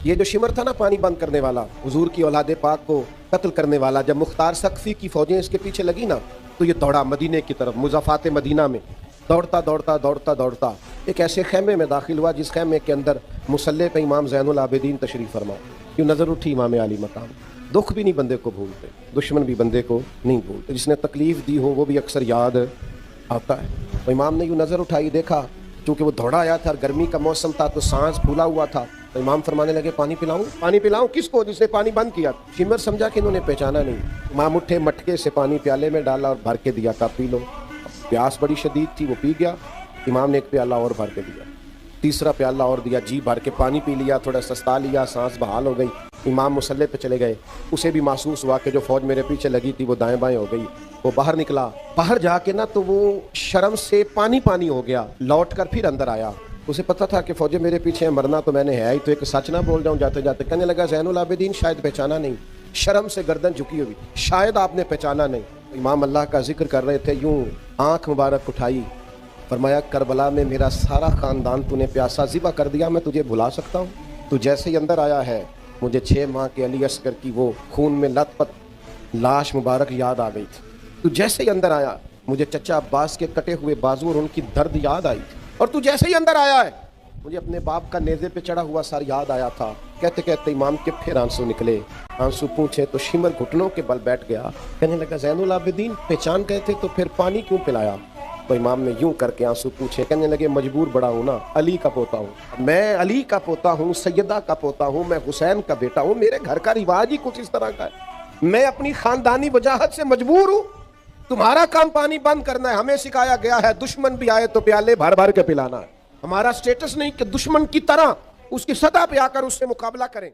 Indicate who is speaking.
Speaker 1: ये जो शिमर था ना पानी बंद करने वाला, हुजूर की औलादे पाक को कत्ल करने वाला, जब मुख्तार सकफी की फौजें इसके पीछे लगी ना तो ये दौड़ा मदीने की तरफ, मुज़ाफ़ात मदीना में दौड़ता दौड़ता दौड़ता दौड़ता एक ऐसे खेमे में दाखिल हुआ जिस खेमे के अंदर मुसल्ले पे इमाम ज़ैनुल आबिदीन तशरीफ़ फरमा। यूँ नज़र उठी इमाम आली मकाम। दुख भी नहीं बंदे को भूलते, दुश्मन भी बंदे को नहीं भूलते, जिसने तकलीफ़ दी हो वो भी अक्सर याद आता है। तो इमाम ने यूँ नज़र उठाई, देखा चूँकि वो दौड़ा आया था और गर्मी का मौसम था तो सांस फूला हुआ था, तो इमाम फरमाने लगे पानी पिलाऊं? पानी पिलाऊं किसको? जिसने पानी बंद किया। शिमर समझा कि इन्होंने पहचाना नहीं। इमाम उठे, मटके से पानी प्याले में डाला और भर के दिया, का पी लो। प्यास बड़ी शदीद थी, वो पी गया। इमाम ने एक प्याला और भर के दिया, तीसरा प्याला और दिया, जी भर के पानी पी लिया, थोड़ा सस्ता लिया, सांस बहाल हो गई। इमाम मुसल्ले पे चले गए। उसे भी महसूस हुआ कि जो फौज मेरे पीछे लगी थी वो दाएं बाएं हो गई। वो बाहर निकला, बाहर जाके ना तो वो शर्म से पानी पानी हो गया, लौट कर फिर अंदर आया। उसे पता था कि फौजें मेरे पीछे हैं, मरना तो मैंने है ही, तो एक सच ना बोल जाऊं जाते जाते। कहने लगा ज़ैनुल आबिदीन शायद पहचाना नहीं, शर्म से गर्दन झुकी हुई, शायद आपने पहचाना नहीं। इमाम अल्लाह का जिक्र कर रहे थे, यूं आंख मुबारक उठाई, फरमाया करबला में मेरा सारा ख़ानदान तूने प्यासा ज़िबा कर दिया, मैं तुझे भुला सकता हूँ? तू जैसे ही अंदर आया है मुझे 6 माह के अली असगर की वो खून में लथपथ लाश मुबारक याद आ गई थी। तू जैसे ही अंदर आया मुझे चचा अब्बास के कटे हुए बाजू और उनकी दर्द याद आई थी। और तू जैसे ही अंदर आया है मुझे अपने बाप का नेज़े पे चढ़ा हुआ सर याद आया था। कहते कहते इमाम के फिर आंसू निकले। आंसू पूछे तो शिमर घुटनों के बल बैठ गया। कहने लगा ज़ैनुल आबिदीन पहचान गए थे तो फिर पानी क्यों पिलाया? तो इमाम ने यूं करके आंसू पूछे। कहने लगे मजबूर बड़ा हूँ ना, अली का पोता हूँ मैं, अली का पोता हूँ, सैयदा का पोता हूँ मैं, हुसैन का बेटा हूँ। मेरे घर का रिवाज ही कुछ इस तरह का है। मैं अपनी खानदानी वजाहत से मजबूर हूँ। तुम्हारा काम पानी बंद करना है। हमें सिखाया गया है दुश्मन भी आए तो प्याले भर भर के पिलाना है। हमारा स्टेटस नहीं कि दुश्मन की तरह उसकी सतह पे आकर उससे मुकाबला करें।